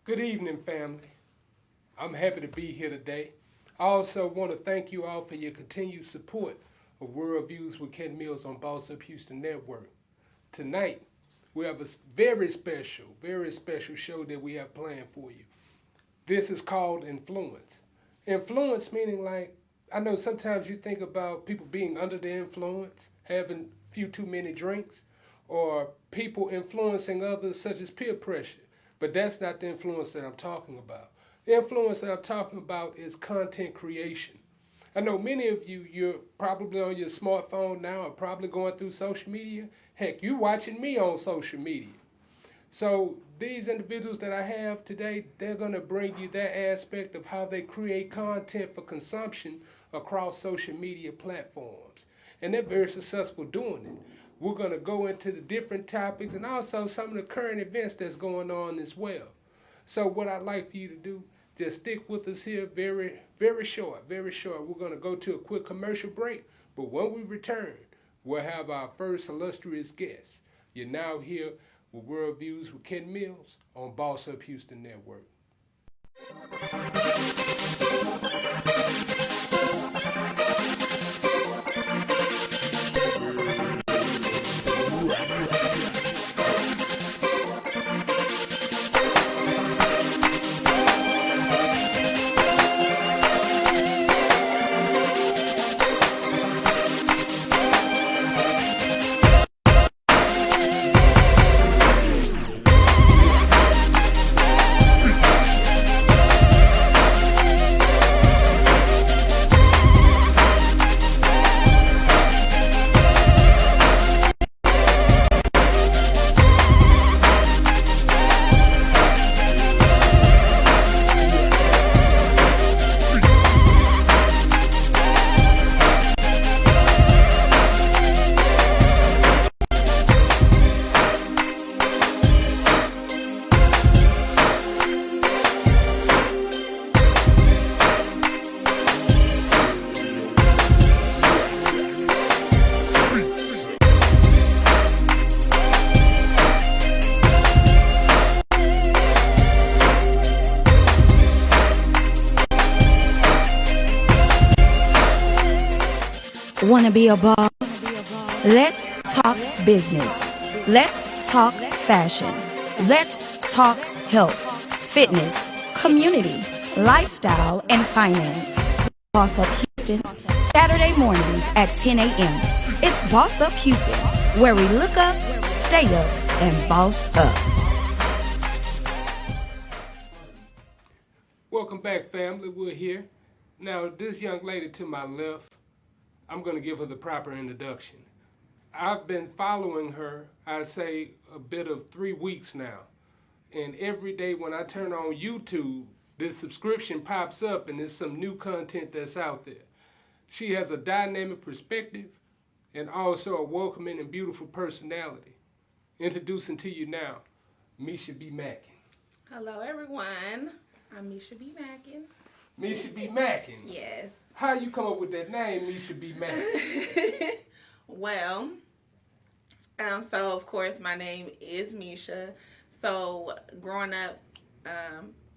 Good evening, family. I'm happy to be here today. I also want to thank you all for your continued support of World Views with Ken Mills on Boss Up Houston Network. Tonight, we have a very special show that we have planned for you. This is called Influence. Influence meaning like, I know sometimes you think about people being under the influence, having a few too many drinks, or people influencing others such as peer pressure. But that's not the influence that I'm talking about. The influence that I'm talking about is content creation. I know many of you, you're probably on your smartphone now or probably going through social media. Heck, you're watching me on social media. So these individuals that I have today, they're going to bring you that aspect of how they create content for consumption across social media platforms. And they're very successful doing it. We're going to go into the different topics and also some of the current events that's going on as well. So what I'd like for you to do, just stick with us here very short. We're going to go to a quick commercial break, but when we return, we'll have our first illustrious guest. You're now here with World Views with Ken Mills on Boss Up Houston Network. Wanna be a boss? Let's talk business. Let's talk fashion. Let's talk health, fitness, community, lifestyle, and finance. Boss Up Houston, Saturday mornings at 10 a.m. It's Boss Up Houston, where we look up, stay up, and boss up. Welcome back, family. We're here. Now, this young lady to my left, I'm going to give her the proper introduction. I've been following her, I'd say, a bit of 3 weeks now. And every day when I turn on YouTube, this subscription pops up and there's some new content that's out there. She has a dynamic perspective and also a welcoming and beautiful personality. Introducing to you now, MESHA B. Mackin. Hello, everyone. I'm MESHA B. Mackin. MESHA B. Mackin? Yes. How you come up with that name, MESHA B. Mackin? Well, so of course my name is MESHA. So growing up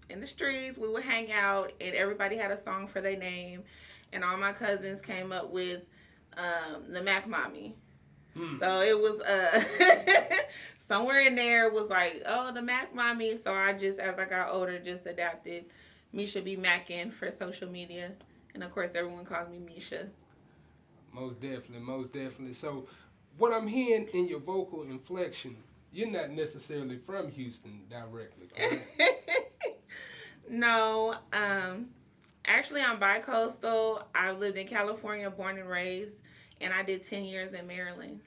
in the streets, we would hang out and everybody had a song for their name. And all my cousins came up with the Mac Mommy. So it was somewhere in there was like, oh, the Mac Mommy. So I just, as I got older, just adapted MESHA B. Mackin for social media. And of course, everyone calls me MESHA. Most definitely. So, what I'm hearing in your vocal inflection, you're not necessarily from Houston directly, correct? No. Actually, I'm bi-coastal. I lived in California, born and raised, and I did 10 years in Maryland.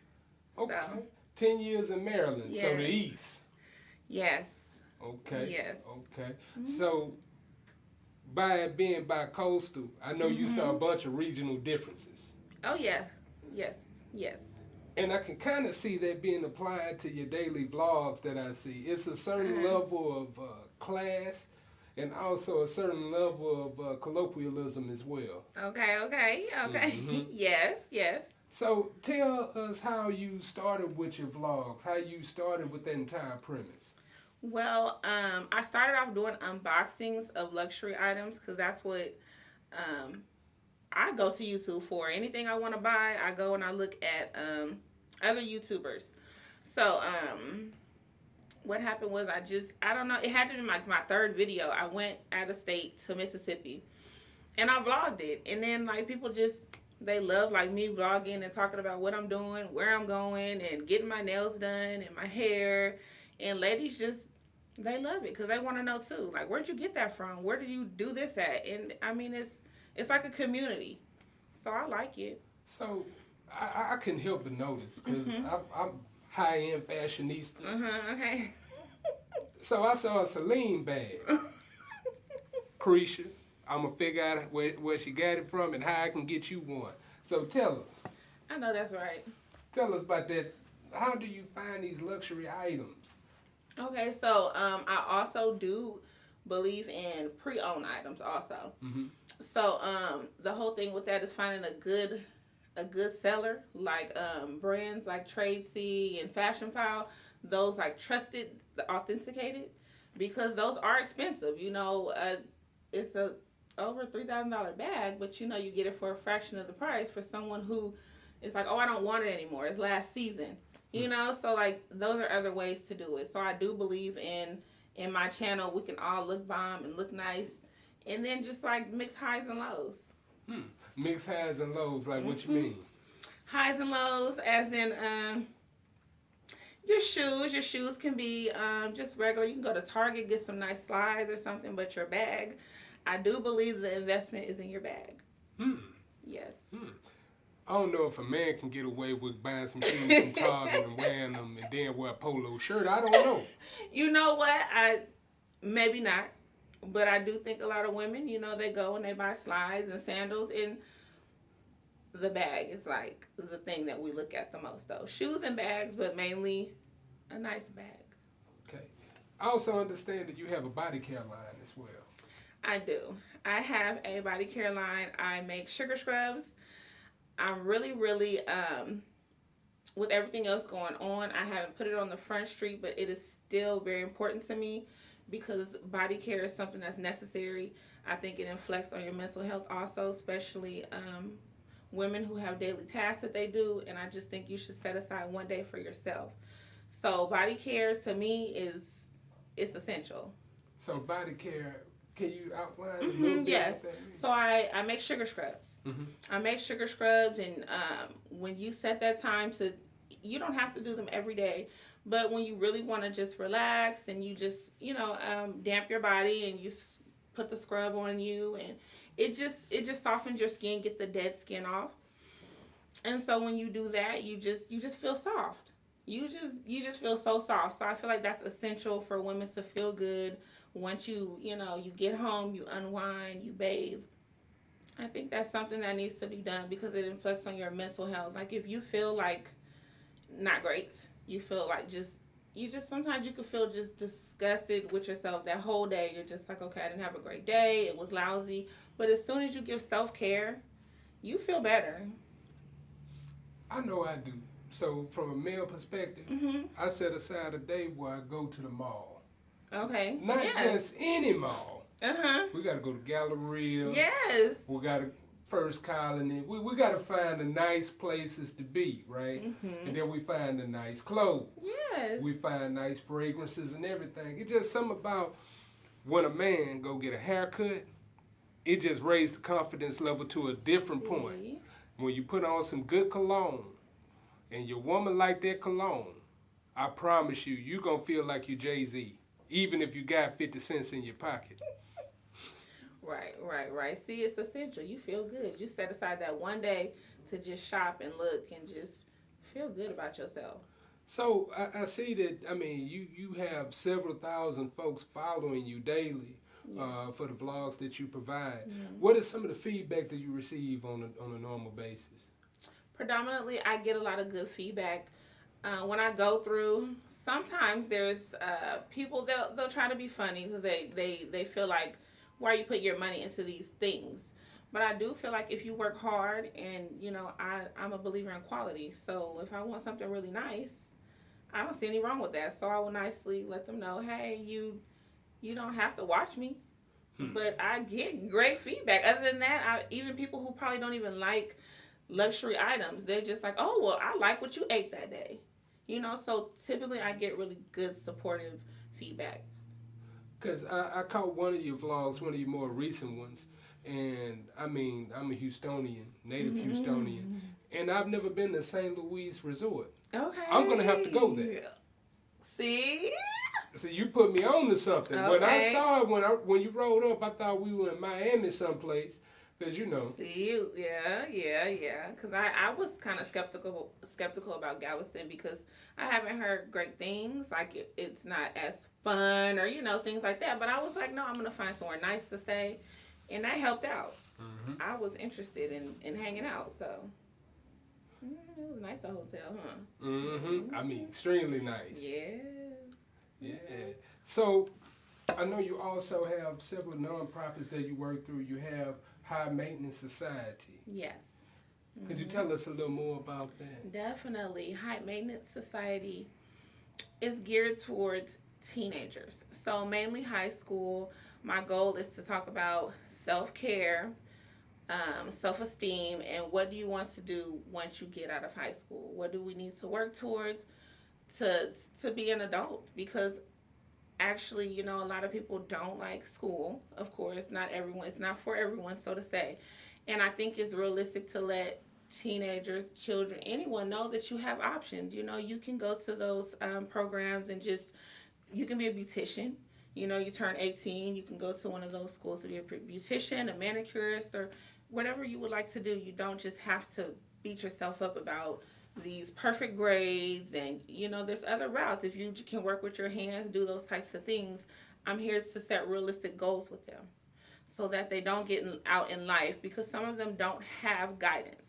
Okay. So, 10 years in Maryland, yes. So the East. Yes. Okay. Yes. Okay. So, by it being bi-coastal, I know you saw a bunch of regional differences. Oh, yes. And I can kind of see that being applied to your daily vlogs that I see. It's a certain level of class and also a certain level of colloquialism as well. Okay. Yes. So tell us how you started with your vlogs, how you started with that entire premise. Well, I started off doing unboxings of luxury items because that's what um, I go to YouTube for. Anything I want to buy, I go and I look at other YouTubers. So, what happened was I don't know, it had to be my third video. I went out of state to Mississippi and I vlogged it. And then, like, people just, they love, like, me vlogging and talking about what I'm doing, where I'm going, and getting my nails done and my hair. And ladies just, they love it because they want to know too. Like, where'd you get that from? Where did you do this at? And I mean, it's like a community. So I like it. So I couldn't help but notice because I'm high-end fashionista. Okay. So I saw a Celine bag. Carisha, I'm going to figure out where she got it from and how I can get you one. So tell us. I know that's right. Tell us about that. How do you find these luxury items? Okay, so I also do believe in pre-owned items also. So the whole thing with that is finding a good seller, like brands like Trade C and Fashion File, those like trusted, authenticated, because those are expensive. You know, it's a over $3,000 bag, but you know you get it for a fraction of the price for someone who is like, oh, I don't want it anymore. It's last season. You know, so like those are other ways to do it. So I do believe in my channel we can all look bomb and look nice, and then just like mix highs and lows. Mix highs and lows, like what you mean? Highs and lows, as in your shoes. Your shoes can be just regular. You can go to Target, get some nice slides or something, but your bag, I do believe the investment is in your bag. Yes. I don't know if a man can get away with buying some shoes from Target and wearing them and then wear a polo shirt. I don't know. You know what? Maybe not. But I do think a lot of women, you know, they go and they buy slides and sandals, and the bag is like the thing that we look at the most though. Shoes and bags, but mainly a nice bag. Okay. I also understand that you have a body care line as well. I do. I have a body care line. I make sugar scrubs. I'm really, with everything else going on, I haven't put it on the front street, but it is still very important to me because body care is something that's necessary. I think it inflects on your mental health also, especially women who have daily tasks that they do, and I just think you should set aside one day for yourself. So body care to me it's essential. So body care, can you outline a little bit yes. what that means? So I make sugar scrubs. I make sugar scrubs, and when you set that time to, you don't have to do them every day, but when you really want to just relax and you just, you know, damp your body and you put the scrub on you, and it just softens your skin, get the dead skin off. And so when you do that, you just feel soft. You just feel so soft. So I feel like that's essential for women to feel good. Once you get home, you unwind, you bathe. I think that's something that needs to be done because it inflects on your mental health. Like if you feel like not great, you feel like sometimes you can feel just disgusted with yourself that whole day. You're just like, okay, I didn't have a great day. It was lousy. But as soon as you give self-care, you feel better. I know I do. So from a male perspective, I set aside a day where I go to the mall. Okay. Not just any mall. We got to go to Galleria. Yes. We got to First Colony. We got to find the nice places to be, right? And then we find the nice clothes. Yes. We find nice fragrances and everything. It's just something about when a man go get a haircut, it just raised the confidence level to a different point. When you put on some good cologne and your woman like that cologne, I promise you're going to feel like you're Jay-Z, even if you got 50 cents in your pocket. Right. See, it's essential. You feel good. You set aside that one day to just shop and look and just feel good about yourself. So I see that, I mean, you have several thousand folks following you daily for the vlogs that you provide. What is some of the feedback that you receive on a normal basis? Predominantly, I get a lot of good feedback. When I go through, sometimes there's people, they'll try to be funny because they feel like, why you put your money into these things? But I do feel like if you work hard, and you know, I'm a believer in quality. So if I want something really nice, I don't see any wrong with that. So I will nicely let them know, hey, you don't have to watch me. But I get great feedback. Other than that, even people who probably don't even like luxury items, they're just like, oh, well, I like what you ate that day. So typically I get really good supportive feedback. Because I caught one of your vlogs, one of your more recent ones, and I mean, I'm a Houstonian, native Houstonian, and I've never been to St. Louis Resort. Okay. I'm going to have to go there. See? So you put me on to something. Okay. When I saw it, when you rolled up, I thought we were in Miami someplace. Because, See, yeah. Because I was kind of skeptical about Galveston because I haven't heard great things. Like, it's not as fun or, things like that. But I was like, no, I'm going to find somewhere nice to stay. And that helped out. Mm-hmm. I was interested in hanging out, so. It was a nice hotel, huh? Mm-hmm. I mean, extremely nice. Yeah. Yeah. So, I know you also have several nonprofits that you work through. You have High Maintenance Society. Yes. Could you tell us a little more about that? Definitely. High Maintenance Society is geared towards teenagers. So mainly high school. My goal is to talk about self-care, self-esteem, and what do you want to do once you get out of high school? What do we need to work towards to be an adult? Because actually, a lot of people don't like school. Of course, not everyone. It's not for everyone, so to say. And I think it's realistic to let teenagers, children, anyone know that you have options. You can go to those programs and you can be a beautician. You turn 18, you can go to one of those schools to be a beautician, a manicurist, or whatever you would like to do. You don't just have to beat yourself up about these perfect grades, and there's other routes. If you can work with your hands, do those types of things, I'm here to set realistic goals with them so that they don't get out in life, because some of them don't have guidance.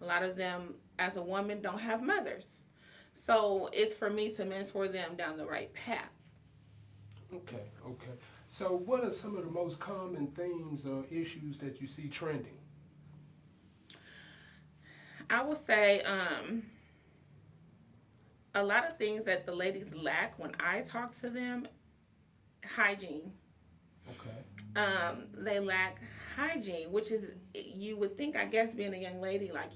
A lot of them, as a woman, don't have mothers. So it's for me to mentor them down the right path. Okay. So what are some of the most common themes or issues that you see trending? I would say a lot of things that the ladies lack when I talk to them, hygiene. Okay. They lack hygiene, which is, you would think, I guess, being a young lady, like,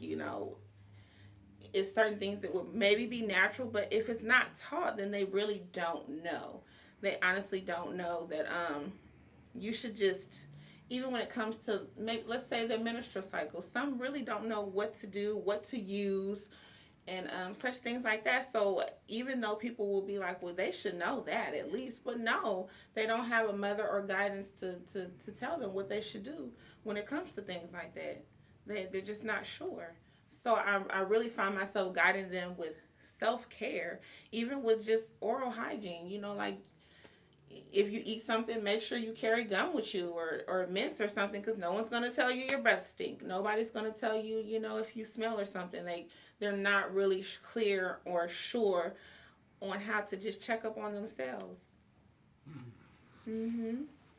it's certain things that would maybe be natural, but if it's not taught, then they really don't know. They honestly don't know that you should just, even when it comes to, maybe, let's say, the menstrual cycle, some really don't know what to do, what to use, and such things like that. So even though people will be like, well, they should know that at least, but no, they don't have a mother or guidance to tell them what they should do when it comes to things like that. They're just not sure. So I really find myself guiding them with self-care, even with just oral hygiene. Like, if you eat something, make sure you carry gum with you, or mints or something, because no one's going to tell you your breath stink. Nobody's going to tell you, if you smell or something. They're not really clear or sure on how to just check up on themselves.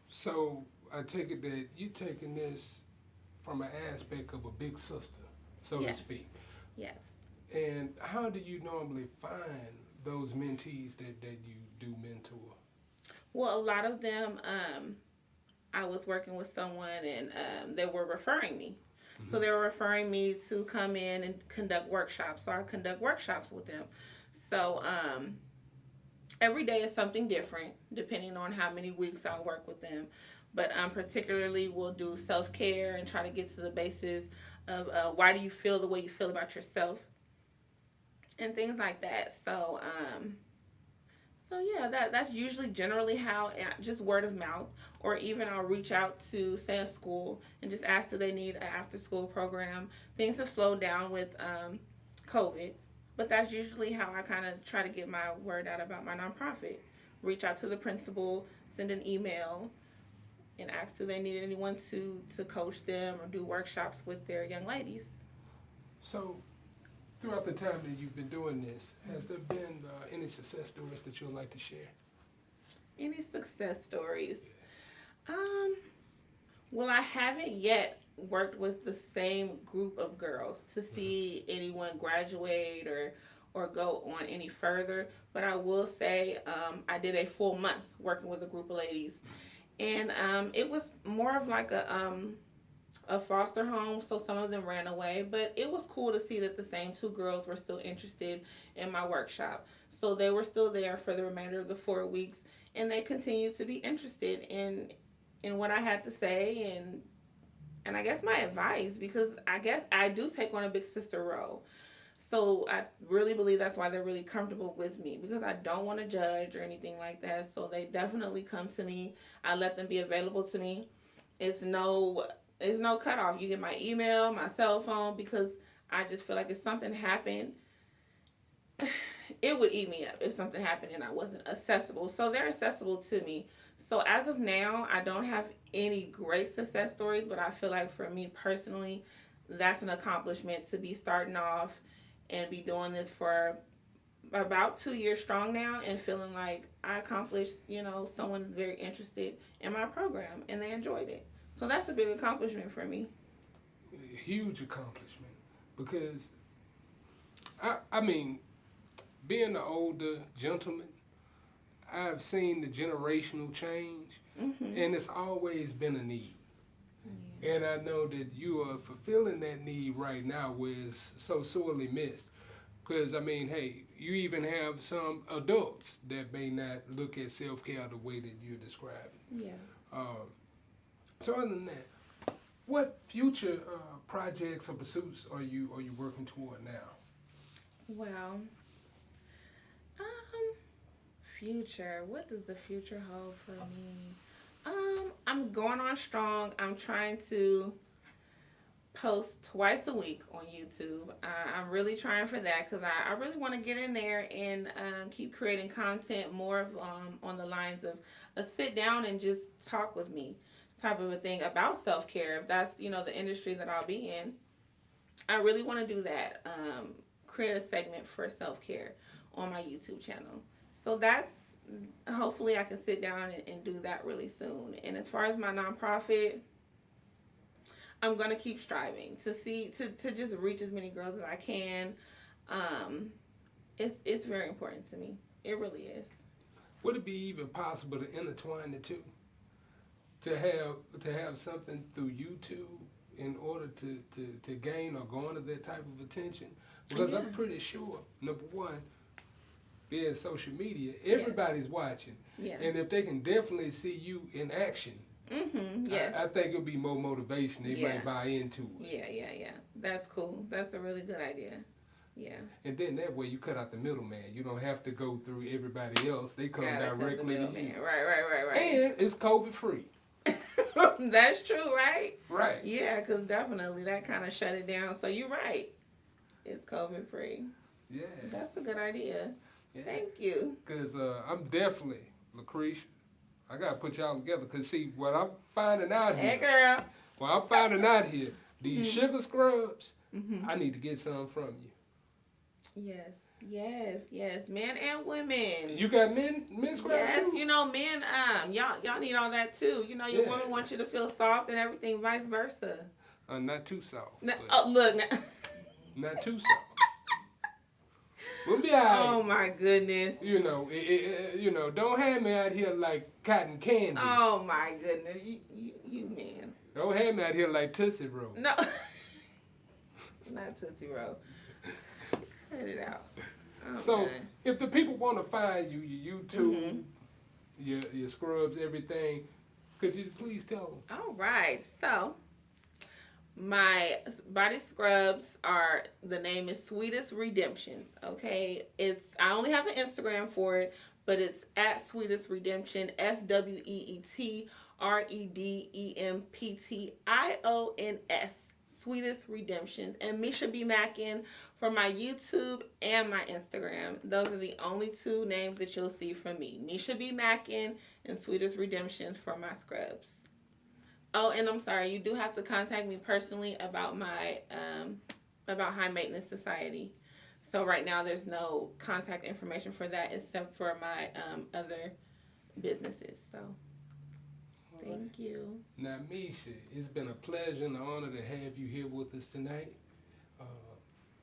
So I take it that you're taking this from an aspect of a big sister, so to speak. Yes. And how do you normally find those mentees that you do mentor? Well, a lot of them, I was working with someone, and they were referring me. Mm-hmm. So they were referring me to come in and conduct workshops. So I conduct workshops with them. So every day is something different, depending on how many weeks I'll work with them. But particularly, we'll do self-care and try to get to the basis of why do you feel the way you feel about yourself, and things like that. So yeah, that's usually generally how, just word of mouth, or even I'll reach out to, say, a school and just ask, do they need an after-school program. Things have slowed down with COVID, but that's usually how I kind of try to get my word out about my nonprofit. Reach out to the principal, send an email, and ask, do they need anyone to coach them or do workshops with their young ladies. So, throughout the time that you've been doing this, has there been any success stories that you would like to share? Any success stories? Well, I haven't yet worked with the same group of girls to see anyone graduate or go on any further. But I will say I did a full month working with a group of ladies, and it was more of like a foster home, so some of them ran away, but it was cool to see that the same two girls were still interested in my workshop. So they were still there for the remainder of the 4 weeks, and they continued to be interested in what I had to say and I guess my advice, because I guess I do take on a big sister role. So I really believe that's why they're really comfortable with me, because I don't want to judge or anything like that. So they definitely come to me. I let them be available to me. It's no cutoff. You get my email, my cell phone, because I just feel like if something happened, it would eat me up if something happened and I wasn't accessible. So they're accessible to me. So as of now, I don't have any great success stories, but I feel like for me personally, that's an accomplishment to be starting off and be doing this for about 2 years strong now and feeling like I accomplished, someone is very interested in my program and they enjoyed it. So that's a big accomplishment for me. A huge accomplishment, because I mean, being an older gentleman, I've seen the generational change, and it's always been a need. Yeah. And I know that you are fulfilling that need right now, where it's so sorely missed. Because, I mean, hey, you even have some adults that may not look at self-care the way that you're describing. Yeah. So other than that, what future projects or pursuits are you working toward now? Well, future. What does the future hold for me? I'm going on strong. I'm trying to post twice a week on YouTube. I'm really trying for that, because I really want to get in there and keep creating content more of, on the lines of a sit down and just talk with me type of a thing about self-care. If that's, the industry that I'll be in, I really want to do that. Create a segment for self-care on my YouTube channel. So that's, hopefully I can sit down and do that really soon. And as far as my nonprofit, I'm going to keep striving to just reach as many girls as I can. It's very important to me. It really is. Would it be even possible to intertwine the two? To have something through YouTube in order to gain or garner that type of attention? Because I'm pretty sure, number one, being social media, everybody's watching. Yeah. And if they can definitely see you in action, I think it'll be more motivation. They might buy into it. Yeah. That's cool. That's a really good idea. Yeah. And then that way you cut out the middleman. You don't have to go through everybody else. They come directly to you. Right. And it's COVID free. That's true, right? Right. Yeah, because definitely that kind of shut it down. So you're right. It's COVID free. Yeah. That's a good idea. Yeah. Thank you. Because I'm definitely, Lucretia, I got to put y'all together. Because, see, what I'm finding out here. Hey, girl. What I'm finding out here, these sugar scrubs, I need to get some from you. Yes. Men and women. You got men scrubs yes, too? Men, y'all need all that too. Your woman wants you to feel soft and everything, vice versa. Not too soft. Look. Not too soft. We'll be all right. Oh my goodness. Don't have me out here like cotton candy. Oh my goodness, you man. Don't have me out here like Tootsie Roll. No, not Tootsie Roll. Cut it out. Oh, so, man. If the people want to find you, your YouTube, your scrubs, everything, could you please tell them? All right. So, my body scrubs the name is Sweetest Redemptions, okay? I only have an Instagram for it, but it's at Sweetest Redemption, SweetRedemptions, Sweetest Redemptions, and MESHA B. MACKIN for my YouTube and my Instagram. Those are the only two names that you'll see from me. MESHA B. MACKIN and Sweetest Redemptions for my scrubs. Oh, and I'm sorry, you do have to contact me personally about my about High Maintenance Society. So right now there's no contact information for that except for my other businesses. So thank you. Now, MESHA, it's been a pleasure and an honor to have you here with us tonight.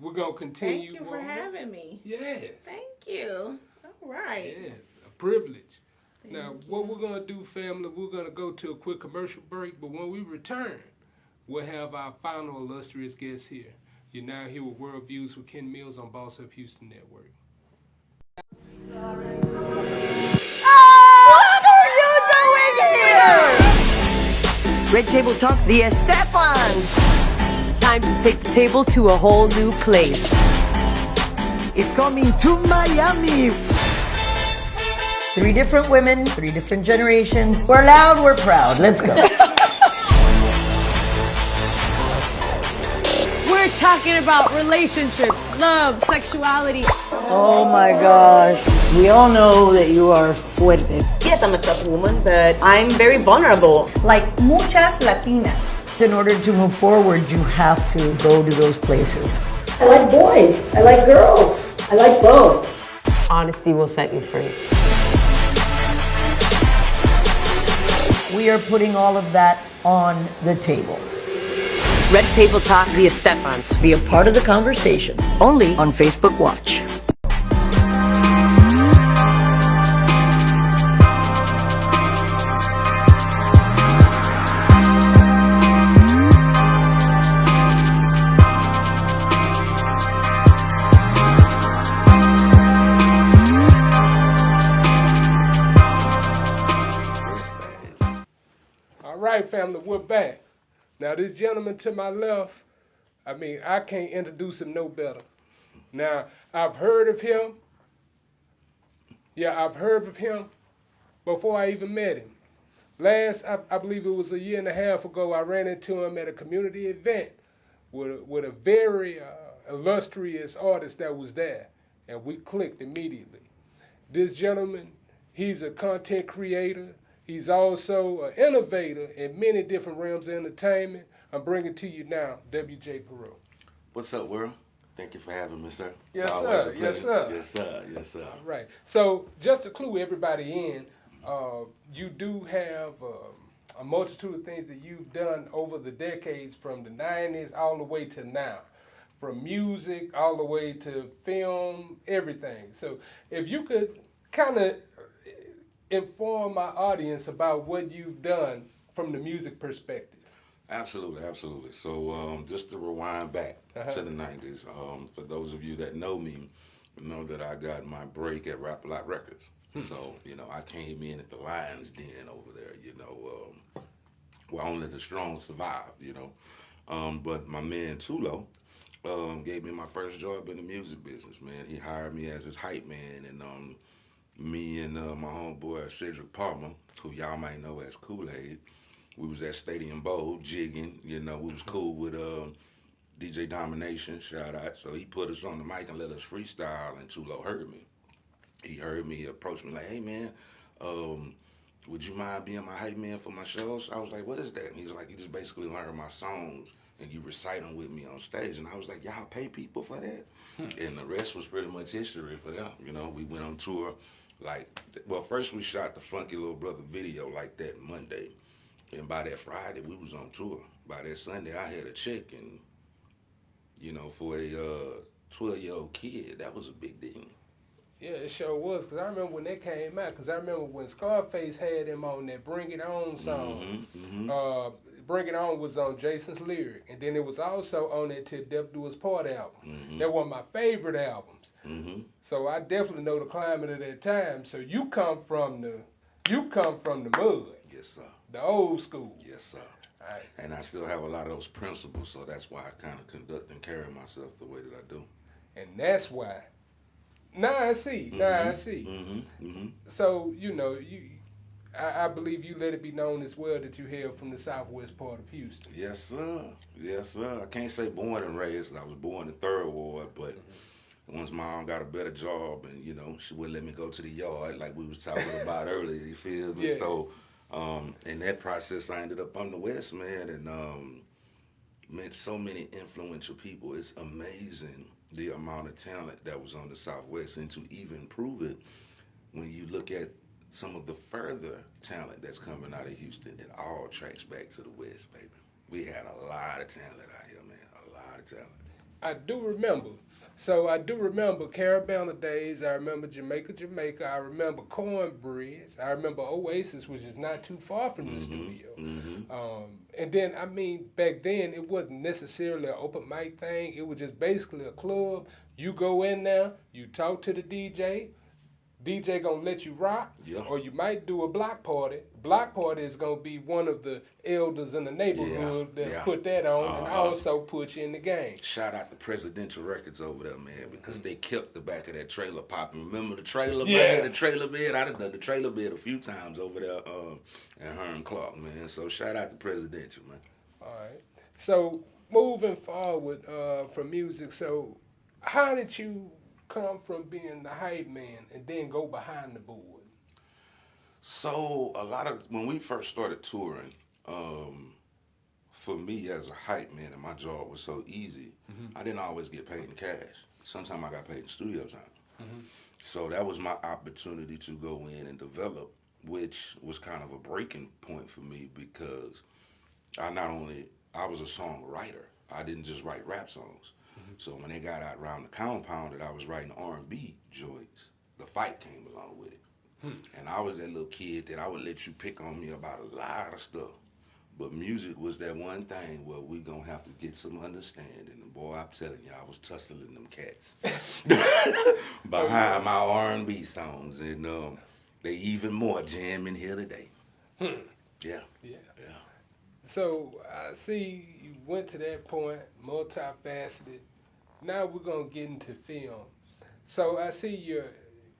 we're going to continue. Thank you for having me. Yes. Thank you. All right. Yes, a privilege. Thank Now, you. what we're going to do, family, we're going to go to a quick commercial break, but when we return, we'll have our final illustrious guest here. You're now here with World Views with Ken Mills on Boss Up Houston Network. What are you doing here? Red Table Talk, the Estefans. Time to take the table to a whole new place. It's coming to Miami. 3 different women, 3 different generations. We're loud, we're proud. Let's go. We're talking about relationships, love, sexuality. Oh my gosh. We all know that you are fuerte. Yes, I'm a tough woman, but I'm very vulnerable. Like muchas Latinas. In order to move forward, you have to go to those places. I like boys. I like girls. I like both. Honesty will set you free. We are putting all of that on the table. Red Table Talk, the Estefans. Be a part of the conversation. Only on Facebook Watch. All right, family, we're back. Now, this gentleman to my left, I mean, I can't introduce him no better. Now, I've heard of him. Yeah, I've heard of him before I even met him. I believe it was a year and a half ago, I ran into him at a community event with a very illustrious artist that was there, and we clicked immediately. This gentleman, he's a content creator. He's also an innovator in many different realms of entertainment. I'm bringing to you now, W.J. Perot. What's up, world? Thank you for having me, sir. Yes, It's always sir. a Yes, pleasure. sir. Yes, sir. Yes, sir. All right. So just to clue everybody in, you do have a multitude of things that you've done over the decades, from the 90s all the way to now. From music all the way to film, everything. So if you could kind of inform my audience about what you've done from the music perspective. Absolutely, absolutely. So just to rewind back to the 90s, for those of you that know me, know that I got my break at Rap A Lot Records. So, I came in at the Lion's Den over there, where only the strong survive, But my man Tulo gave me my first job in the music business, man. He hired me as his hype man, and me and my homeboy Cedric Palmer, who y'all might know as Kool-Aid, we was at Stadium Bowl jigging. We was cool with DJ Domination, shout out. So he put us on the mic and let us freestyle, and Tulo heard me. He heard me, approach me like, hey man, would you mind being my hype man for my shows? I was like, what is that? And he's like, you just basically learn my songs and you recite them with me on stage. And I was like, y'all pay people for that? And the rest was pretty much history for them. We went on tour. First we shot the Funky Little Brother video like that Monday. And by that Friday, we was on tour. By that Sunday, I had a check. And, for a 12-year-old kid, that was a big deal. Yeah, it sure was, because I remember when that came out, because I remember when Scarface had him on that Bring It On song. Bring It On was on Jason's lyric, and then it was also on that Till Death Do Us Part album. That was my favorite albums. So I definitely know the climate of that time. So you come from the mud. Yes, sir. The old school. Yes, sir. All right. And I still have a lot of those principles, so that's why I kind of conduct and carry myself the way that I do. And that's why. Now I see. So, I believe you let it be known as well that you hail from the southwest part of Houston. Yes, sir. Yes, sir. I can't say born and raised. I was born in Third Ward, but once mom got a better job and, she wouldn't let me go to the yard like we was talking about earlier, you feel me? Yeah. So, in that process, I ended up on the West, man, and met so many influential people. It's amazing the amount of talent that was on the Southwest, and to even prove it, when you look at some of the further talent that's coming out of Houston, it all tracks back to the West, baby. We had a lot of talent out here, man, a lot of talent. I do remember. So I do remember Carabana days. I remember Jamaica, Jamaica. I remember Cornbreads. I remember Oasis, which is not too far from the studio. And then, I mean, back then, it wasn't necessarily an open mic thing. It was just basically a club. You go in there, you talk to the DJ. DJ gonna let you rock, or you might do a block party. Block party is gonna be one of the elders in the neighborhood that put that on and also put you in the game. Shout out to Presidential Records over there, man, because they kept the back of that trailer popping. Remember the trailer bed? The trailer bed. I done done the trailer bed a few times over there at Herm Clark, man. So shout out to Presidential, man. All right. So moving forward from music, so how did you come from being the hype man and then go behind the board? So when we first started touring, for me as a hype man, and my job was so easy, I didn't always get paid in cash. Sometimes I got paid in studio time. So that was my opportunity to go in and develop, which was kind of a breaking point for me because I was a songwriter. I didn't just write rap songs. So when they got out around the compound that I was writing R&B joints, the fight came along with it. And I was that little kid that I would let you pick on me about a lot of stuff. But music was that one thing where we gonna have to get some understanding. And boy, I'm telling you, I was tussling them cats behind my R&B songs. And they even more jamming here today. Yeah. So I see you went to that point, multifaceted. Now we're gonna get into film. So I see your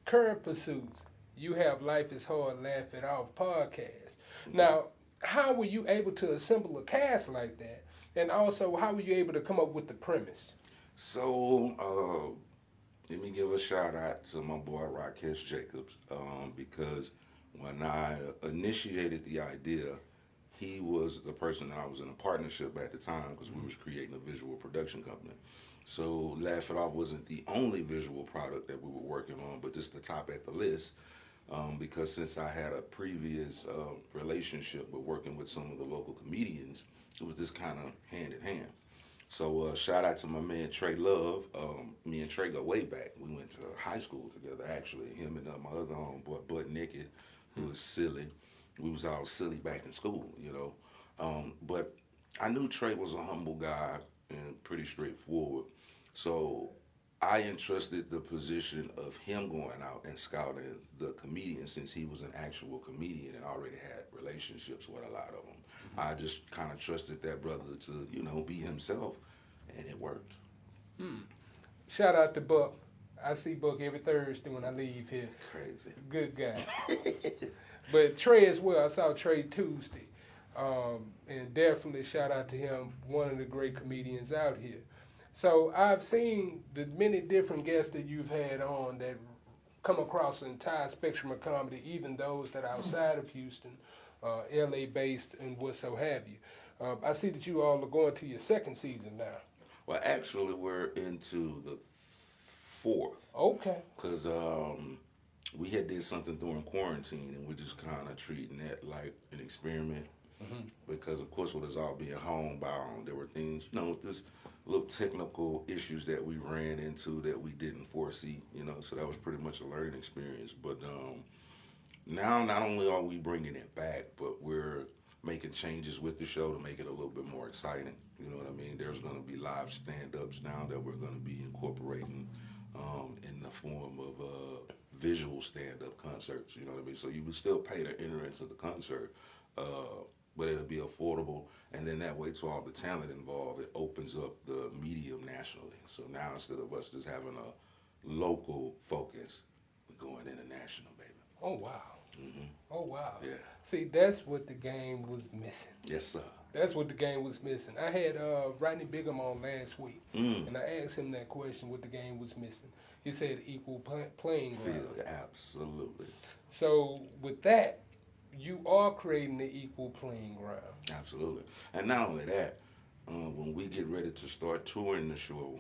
current pursuits. You have Life is Hard, Laugh It Off podcast. Now, how were you able to assemble a cast like that? And also, how were you able to come up with the premise? So, let me give a shout out to my boy Rakesh Jacobs, because when I initiated the idea, he was the person that I was in a partnership at the time because we was creating a visual production company. So Laugh It Off wasn't the only visual product that we were working on, but just the top at the list. Because since I had a previous relationship with working with some of the local comedians, it was just kind of hand in hand. So shout out to my man Trey Love. Me and Trey go way back. We went to high school together, actually. Him and my other homeboy, Bud Naked, who was silly. We was all silly back in school, you know. But I knew Trey was a humble guy and pretty straightforward. So I entrusted the position of him going out and scouting the comedian since he was an actual comedian and already had relationships with a lot of them. I just kind of trusted that brother to, you know, be himself, and it worked. Shout out to Buck. I see Buck every Thursday when I leave here. Crazy. Good guy. But Trey as well. I saw Trey Tuesday. And definitely shout out to him, one of the great comedians out here. So I've seen the many different guests that you've had on that come across the entire spectrum of comedy, even those that are outside of Houston, LA based and what so have you. I see that you all are going to your second season now. Well, actually, we're into the fourth. Okay. Because we had did something during quarantine, and we're just kind of treating that like an experiment. Because, of course, with us all being homebound, there were things, you know, just little technical issues that we ran into that we didn't foresee, you know, so that was pretty much a learning experience. But now not only are we bringing it back, but we're making changes with the show to make it a little bit more exciting. You know what I mean? There's going to be live stand-ups now that we're going to be incorporating in the form of visual stand-up concerts, you know what I mean? So you would still pay to enter into the concert, but it'll be affordable, and then that way to all the talent involved, it opens up the medium nationally. So now instead of us just having a local focus, we're going international, baby. Oh, wow. Oh, wow. Yeah. See, that's what the game was missing. Yes, sir. That's what the game was missing. I had Rodney Bigham on last week, and I asked him that question, what the game was missing. He said equal playing ground. Absolutely. So with that, you are creating the equal playing ground. Absolutely. And not only that, when we get ready to start touring the show,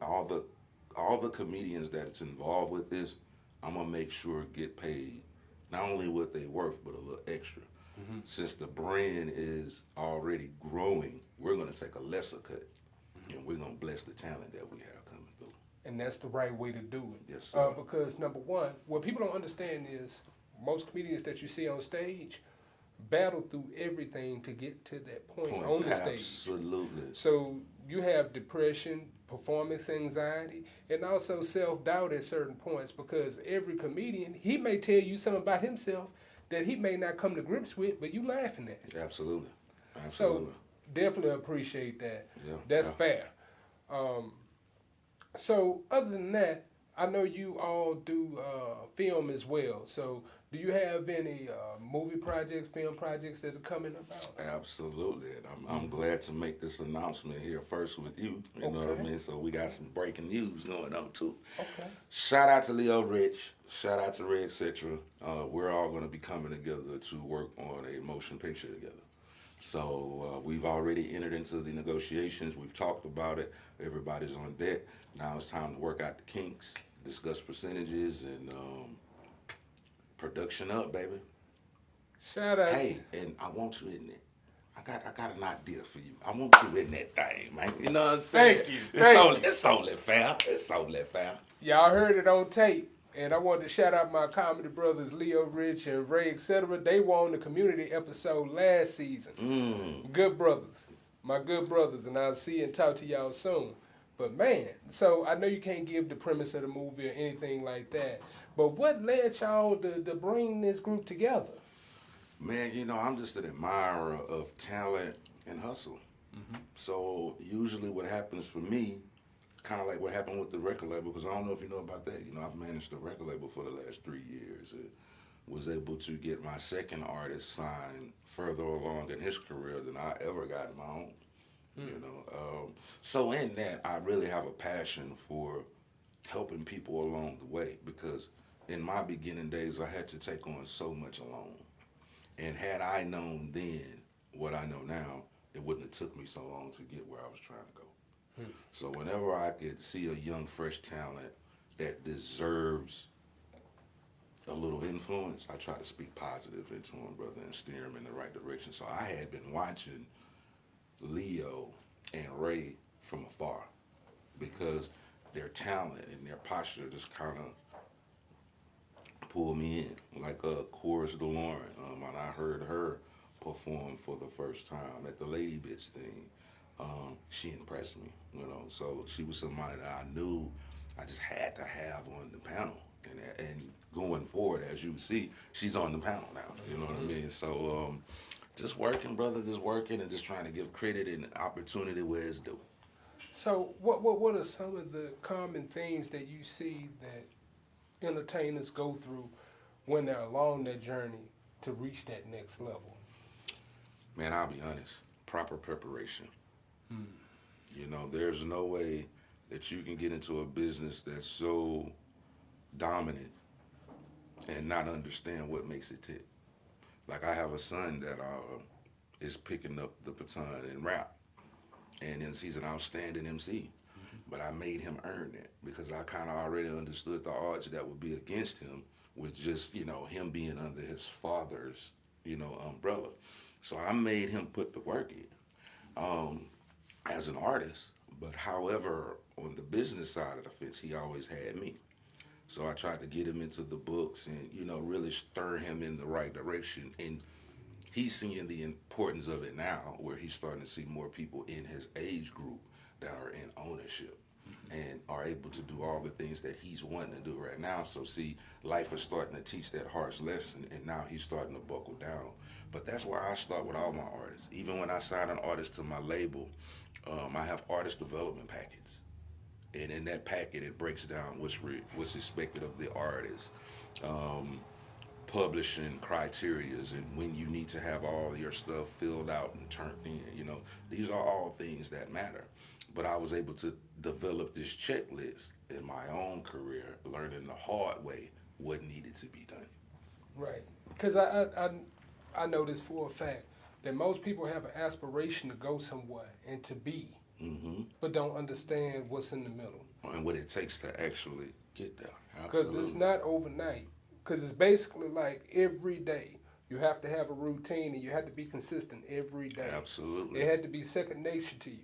all the comedians that's involved with this, I'm going to make sure get paid not only what they worth, but a little extra. Since the brand is already growing, we're going to take a lesser cut. and we're gonna bless the talent that we have coming through. And that's the right way to do it. Yes, sir. Because number one, what people don't understand is most comedians that you see on stage battle through everything to get to that point on the stage. Absolutely. So you have depression, performance anxiety, and also self-doubt at certain points, because every comedian, he may tell you something about himself that he may not come to grips with, but you laughing at it. Absolutely. So definitely appreciate that. Yeah, That's fair. So other than that, I know you all do film as well. So do you have any movie projects, film projects that are coming about? Absolutely. And I'm glad to make this announcement here first with you. You know what I mean? So we got some breaking news going on too. Okay. Shout out to Leo Rich. Shout out to Red Citra. We're all going to be coming together to work on a motion picture together. So we've already entered into the negotiations. We've talked about it. Everybody's on deck. Now it's time to work out the kinks, discuss percentages, and production up, baby. Shout out. Hey, and I want you in it. I got an idea for you. I want you in that thing, man. You know what I'm saying? Thank you. It's only fair. It's only fair. Y'all heard it on tape. And I wanted to shout out my comedy brothers, Leo Rich and Ray, etc. They were on the community episode last season. Good brothers. My good brothers. And I'll see and talk to y'all soon. But man, so I know you can't give the premise of the movie or anything like that. But what led y'all to bring this group together? Man, you know, I'm just an admirer of talent and hustle. So usually what happens for me, kind of like what happened with the record label, because I don't know if you know about that. You know, I've managed the record label for the last 3 years and was able to get my second artist signed further along in his career than I ever got in my own. You know, so in that, I really have a passion for helping people along the way, because in my beginning days, I had to take on so much alone. And had I known then what I know now, it wouldn't have took me so long to get where I was trying to go. So whenever I could see a young, fresh talent that deserves a little influence, I try to speak positive into him, brother, and steer him in the right direction. So I had been watching Leo and Ray from afar, because their talent and their posture just kind of pulled me in. Like Chorus DeLauren, when I heard her perform for the first time at the Lady Bitch thing, she impressed me, you know. So she was somebody that I knew I just had to have on the panel. And going forward, as you see, she's on the panel now, you know what I mean? So just working, brother, just working and just trying to give credit and opportunity where it's due. So what are some of the common themes that you see that entertainers go through when they're along their journey to reach that next level? Man, I'll be honest, proper preparation. You know, there's no way that you can get into a business that's so dominant and not understand what makes it tick. Like, I have a son that is picking up the baton in rap, and he's an outstanding MC. But I made him earn it, because I kind of already understood the odds that would be against him with just, you know, him being under his father's, you know, umbrella. So I made him put the work in as an artist. But however, on the business side of the fence, he always had me. So I tried to get him into the books and, you know, really stir him in the right direction. And he's seeing the importance of it now, where he's starting to see more people in his age group that are in ownership and are able to do all the things that he's wanting to do right now. So see, life is starting to teach that harsh lesson, and now he's starting to buckle down. But that's where I start with all my artists. Even when I sign an artist to my label, I have artist development packets. And in that packet, it breaks down what's expected of the artist, publishing criterias, and when you need to have all your stuff filled out and turned in. You know, these are all things that matter. But I was able to develop this checklist in my own career, learning the hard way what needed to be done. Right. Because I know this for a fact, that most people have an aspiration to go somewhere and to be, but don't understand what's in the middle. And what it takes to actually get there. Because it's not overnight. Because it's basically like every day. You have to have a routine, and you have to be consistent every day. Absolutely. It had to be second nature to you.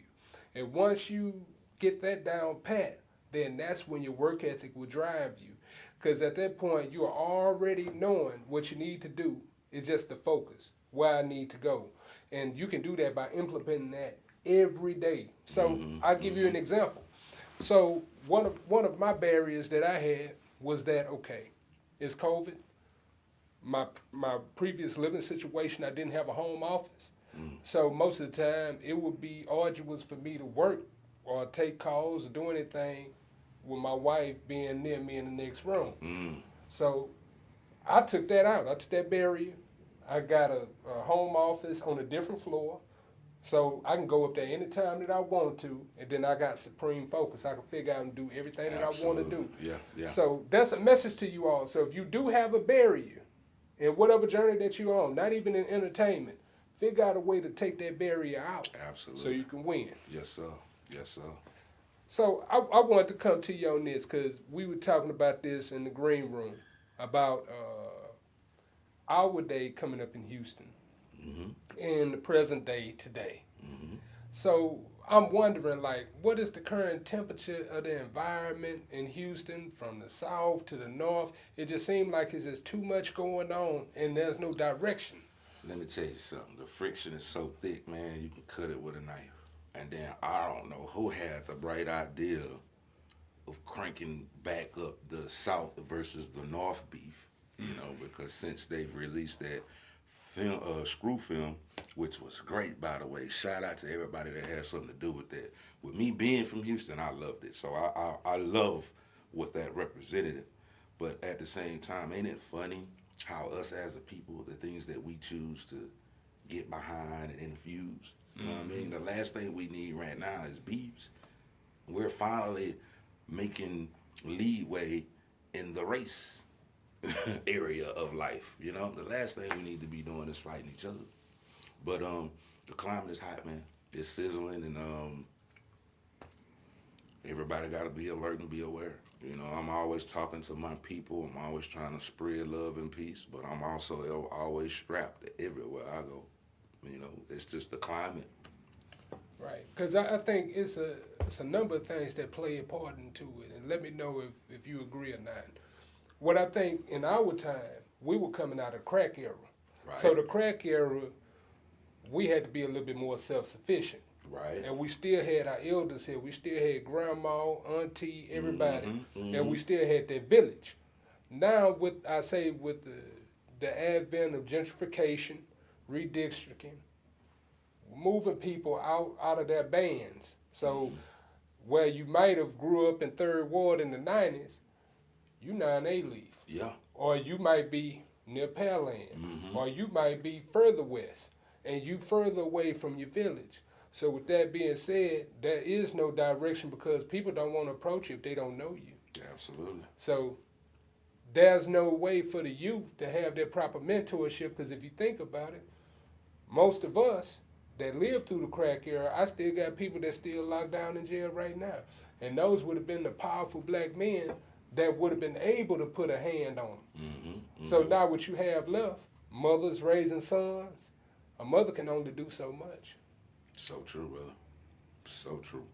And once you get that down pat, then that's when your work ethic will drive you. Because at that point, you are already knowing what you need to do. It's just the focus, where I need to go. And you can do that by implementing that every day. So I'll give you an example. So one of my barriers that I had was that, okay, it's COVID. My previous living situation, I didn't have a home office. So most of the time, it would be arduous for me to work or take calls or do anything with my wife being near me in the next room. So I took that out. I took that barrier. I got a home office on a different floor. So I can go up there anytime that I want to, and then I got supreme focus. I can figure out and do everything that I want to do. Yeah. So that's a message to you all. So if you do have a barrier in whatever journey that you're on, not even in entertainment, figure out a way to take that barrier out. Absolutely. So you can win. Yes, sir. Yes, sir. So I wanted to come to you on this because we were talking about this in the green room about our day coming up in Houston in the present day today. So I'm wondering, like, what is the current temperature of the environment in Houston from the south to the north? It just seems like it's just too much going on and there's no direction. Let me tell you something. The friction is so thick, man, you can cut it with a knife. And then I don't know who had the bright idea of cranking back up the South versus the North beef, you know, because since they've released that film, screw film, which was great, by the way. Shout out to everybody that had something to do with that. With me being from Houston, I loved it. So I love what that represented. But at the same time, ain't it funny how us as a people, the things that we choose to get behind and infuse, you know what I mean? The last thing we need right now is beefs. We're finally making leadway in the race area of life, you know? The last thing we need to be doing is fighting each other. But the climate is hot, man. It's sizzling, and everybody got to be alert and be aware. You know, I'm always talking to my people. I'm always trying to spread love and peace, but I'm also always strapped everywhere I go. You know, it's just the climate. Right, because I think it's a number of things that play a part into it, and let me know if you agree or not. What I think in our time, we were coming out of crack era. Right. So the crack era, we had to be a little bit more self-sufficient. Right. And we still had our elders here. We still had grandma, auntie, everybody, and we still had that village. Now, with the advent of gentrification, redistricting, moving people out of their bands. So where you might have grew up in 3rd Ward in the 90s, you now in A-Leaf. Yeah. Or you might be near Pearland. Or you might be further west, and you further away from your village. So with that being said, there is no direction because people don't want to approach you if they don't know you. Absolutely. So there's no way for the youth to have their proper mentorship because if you think about it, most of us that lived through the crack era, I still got people that still locked down in jail right now. And those would have been the powerful black men that would have been able to put a hand on them. So now what you have left, mothers raising sons, a mother can only do so much. So true, brother. So true.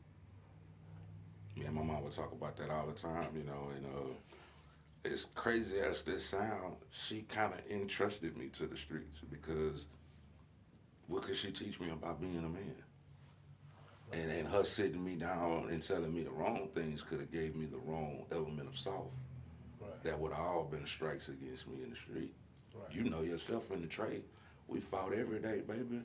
Yeah, my mom would talk about that all the time, you know, and as crazy as this sound, she kind of entrusted me to the streets because what could she teach me about being a man? And her sitting me down and telling me the wrong things could have gave me the wrong element of soft. Right. That would have all been strikes against me in the street. Right. You know yourself in the trade. We fought every day, baby.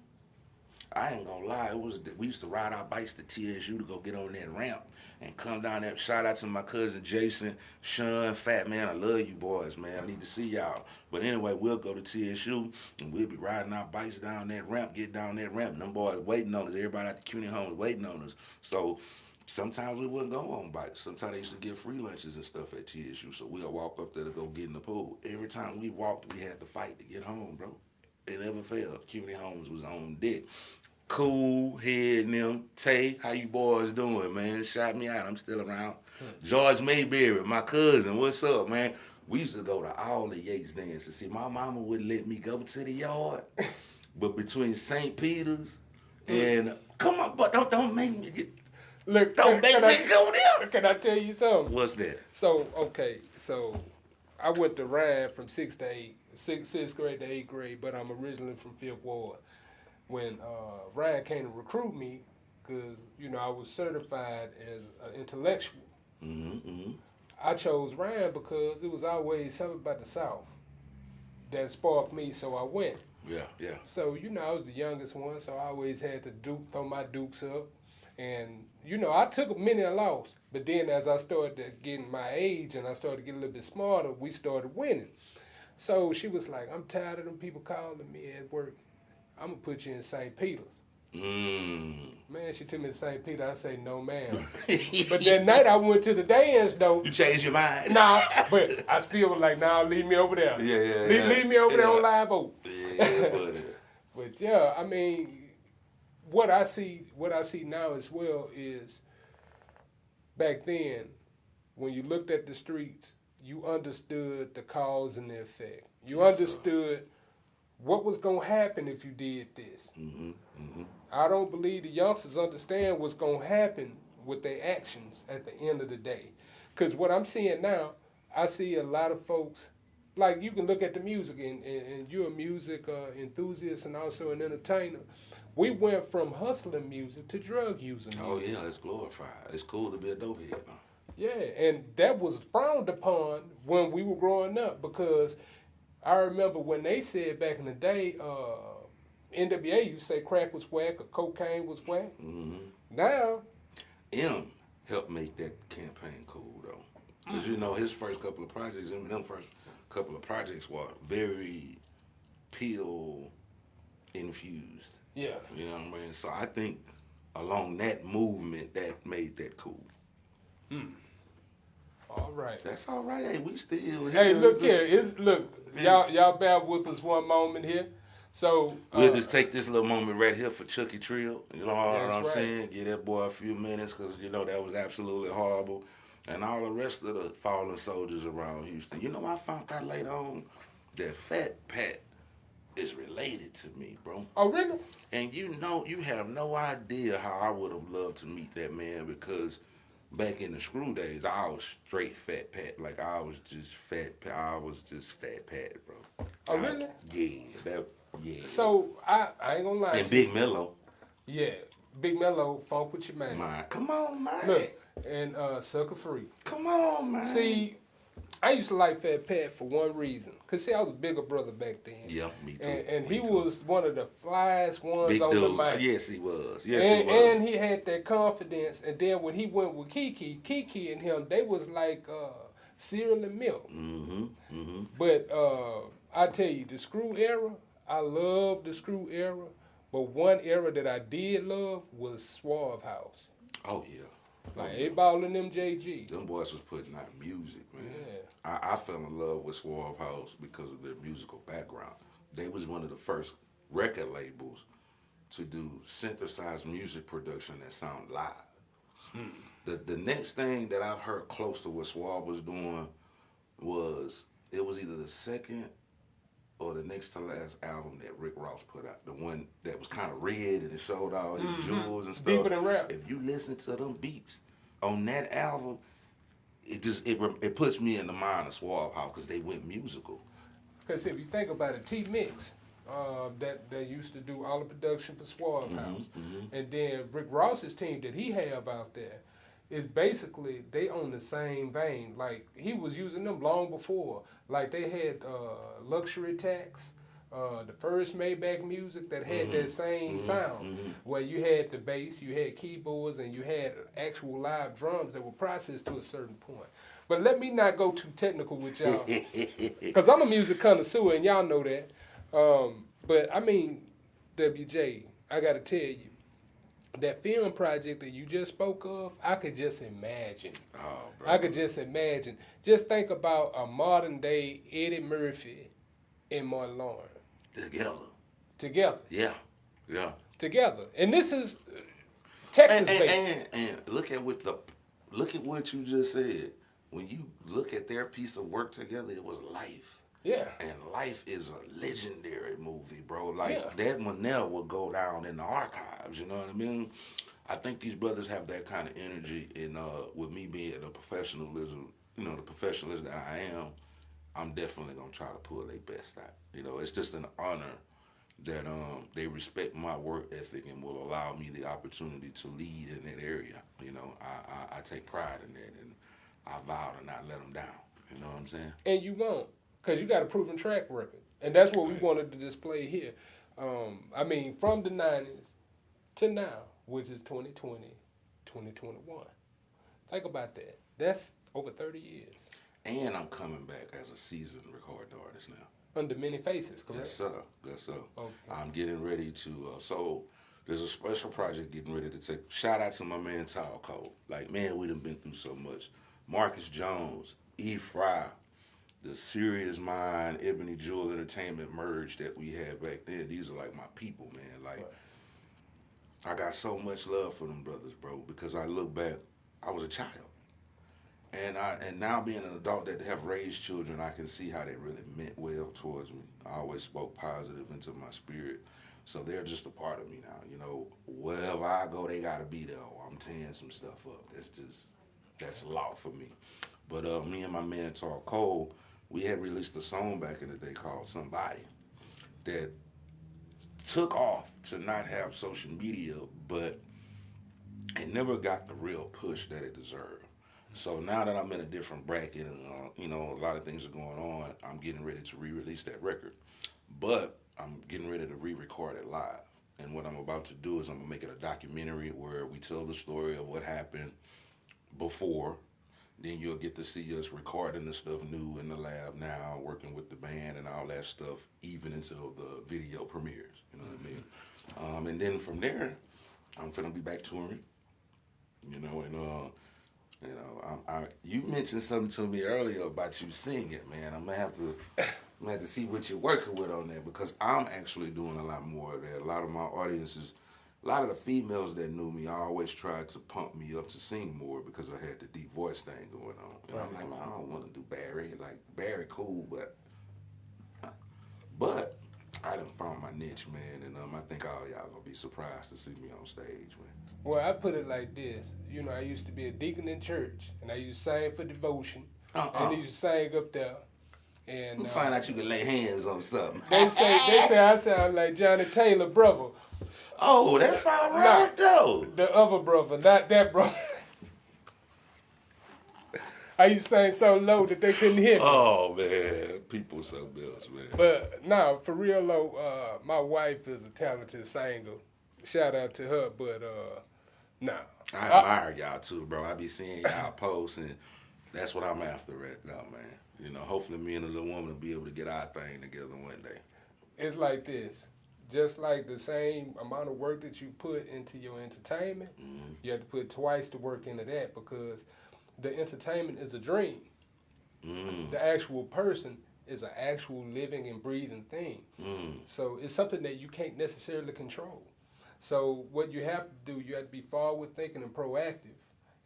I ain't gonna lie, we used to ride our bikes to TSU to go get on that ramp and come down there. Shout out to my cousin Jason, Sean, Fat Man, I love you boys, man. I need to see y'all. But anyway, we'll go to TSU and we'll be riding our bikes down that ramp, get down that ramp, and them boys waiting on us. Everybody at the CUNY home was waiting on us. So sometimes we wouldn't go on bikes. Sometimes they used to give free lunches and stuff at TSU, so we'll walk up there to go get in the pool. Every time we walked, we had to fight to get home, bro. It never failed. CUNY homes was on deck. Cool, Head and them. Tay, how you boys doing, man? Shout me out, I'm still around. George Mayberry, my cousin, what's up, man? We used to go to all the Yates dances. See, my mama wouldn't let me go to the yard, but between St. Peter's and, come on, but don't make me get, Look, Don't make me go there. Can I tell you something? What's that? So I went to Ryan from sixth grade to 8th grade, but I'm originally from 5th Ward. When Ryan came to recruit me, because I was certified as an intellectual. Mm-hmm. I chose Ryan because it was always something about the South that sparked me, so I went. Yeah, yeah. So I was the youngest one, so I always had to throw my dukes up, and I took many a loss. But then as I started getting my age and I started to get a little bit smarter, we started winning. So she was like, "I'm tired of them people calling me at work. I'm gonna put you in St. Peter's." Man, she took me to St. Peter. I say, "No, ma'am." But that night I went to the dance though. You changed your mind? Nah, but I still was like, "Nah, leave me over there." Leave me over there on Live Oak. Yeah, buddy. But yeah, I mean, what I see now as well is back then, when you looked at the streets, you understood the cause and the effect. You understood what was gonna happen if you did this. Mm-hmm. Mm-hmm. I don't believe the youngsters understand what's gonna happen with their actions at the end of the day. Because what I'm seeing now, I see a lot of folks, like you can look at the music, and you're a music enthusiast and also an entertainer. We went from hustling music to drug using music. Oh yeah, it's glorified. It's cool to be a dopehead now. Yeah, and that was frowned upon when we were growing up, because I remember when they said back in the day, NWA used to say crack was whack or cocaine was whack. Mm-hmm. Now, M helped make that campaign cool though, because his first couple of projects, them first couple of projects were very pill infused. yeah. You know what I mean? So I think along that movement, that made that cool. All right. That's all right. Hey, we still here. Hey, look here. Y'all bear with us one moment here. So we'll just take this little moment right here for Chucky Trill. You know what I'm right. saying? Give that boy a few minutes, because that was absolutely horrible. And all the rest of the fallen soldiers around Houston. I found out later on that Fat Pat is related to me, bro. Oh, really? And you have no idea how I would have loved to meet that man, because back in the screw days, I was straight Fat Pat. Like, I was just Fat Pat. I was just Fat Pat, bro. Oh, really? Yeah. So, I ain't gonna lie. And Big Mello. Yeah. Big Mello, Funk with your man. Come on, man. Look, and Sucker Free. Come on, man. See, I used to like Fat Pat for one reason. Because, see, I was a bigger brother back then. Yeah, me too. And he was one of the flyest ones big on dudes. the mic. Yes, he was. And he had that confidence. And then when he went with Kiki and him, they was like cereal and milk. Mm-hmm. Mm-hmm. But I tell you, the screw era, I love the screw era. But one era that I did love was Suave House. Oh, yeah. Like 8-Ball and MJG. Them boys was putting out music, man. Yeah. I fell in love with Suave House because of their musical background. They was one of the first record labels to do synthesized music production that sound live. The next thing that I've heard close to what Suave was doing was, it was either the second or the next to last album that Rick Ross put out. The one that was kind of red and it showed all his jewels and stuff. Deeper than rap. If you listen to them beats on that album, it puts me in the mind of Suave House, because they went musical. Because if you think about it, T-Mix, that used to do all the production for Suave House. And then Rick Ross's team that he have out there is basically, they on the same vein. Like, he was using them long before. Like, they had Luxury Tax, the first Maybach music that had that same sound, where you had the bass, you had keyboards, and you had actual live drums that were processed to a certain point. But let me not go too technical with y'all, because I'm a music connoisseur, and y'all know that. But, I mean, WJ, I got to tell you, that film project that you just spoke of, I could just imagine. Oh, bro. I could just imagine. Just think about a modern day Eddie Murphy and Martin Lawrence. Together. Yeah. Yeah. Together. And this is Texas-based. And look at what you just said. When you look at their piece of work together, it was Life. Yeah. And Life is a legendary movie, bro. Like, that one now will go down in the archives, you know what I mean? I think these brothers have that kind of energy, and with me being the professionalism, the professionalism that I am, I'm definitely gonna try to pull their best out. It's just an honor that they respect my work ethic and will allow me the opportunity to lead in that area. I take pride in that, and I vow to not let them down. You know what I'm saying? And you won't, because you got a proven track record. And that's what we wanted to display here. I mean, from the 90s to now, which is 2020, 2021. Think about that. That's over 30 years. And I'm coming back as a seasoned recording artist now. Under MANYFACEZ, correct? Yes, sir. Yes, sir. Okay. I'm getting ready to, so there's a special project getting ready to take. Shout out to my man, Tall Cole. Like, man, we done been through so much. Marcus Jones, E. Fry, the Serious Mind, Ebony Jewel Entertainment merge that we had back then. These are like my people, man. Like, I got so much love for them brothers, bro, because I look back, I was a child. And now being an adult that have raised children, I can see how they really meant well towards me. I always spoke positive into my spirit. So they're just a part of me now. Wherever I go, they gotta be there. I'm tearing some stuff up. That's law for me. But me and my man Tall Cole, we had released a song back in the day called Somebody that took off to not have social media, but it never got the real push that it deserved. So now that I'm in a different bracket and, a lot of things are going on, I'm getting ready to re-release that record. But I'm getting ready to re-record it live. And what I'm about to do is I'm going to make it a documentary where we tell the story of what happened before. Then you'll get to see us recording the stuff new in the lab now, working with the band and all that stuff, even until the video premieres. You know what I mean? And then from there, I'm finna be back touring. You mentioned something to me earlier about you singing, man. I'm gonna have to see what you're working with on that, because I'm actually doing a lot more of that. A lot of my audiences, a lot of the females that knew me, always tried to pump me up to sing more because I had the deep voice thing going on. And I'm like, man, I don't want to do Barry. Like, Barry cool, but I done found my niche, man, and I think all y'all gonna be surprised to see me on stage, man. Well, I put it like this. I used to be a deacon in church, and I used to sing for devotion, and I used to sing up there. And find out you can lay hands on something. They say I sound like Johnny Taylor, brother. Oh, that's all right, though. The other brother, not that brother. I used to sing so low that they couldn't hear me. Oh, man. People so bills, man. But, no, for real, though, my wife is a talented singer. Shout out to her, but, nah. I admire y'all, too, bro. I be seeing y'all posts, and that's what I'm after right now, man. Hopefully me and the little woman will be able to get our thing together one day. It's like this. Just like the same amount of work that you put into your entertainment, you have to put twice the work into that, because the entertainment is a dream. The actual person is an actual living and breathing thing. So it's something that you can't necessarily control. So what you have to do, you have to be forward thinking and proactive.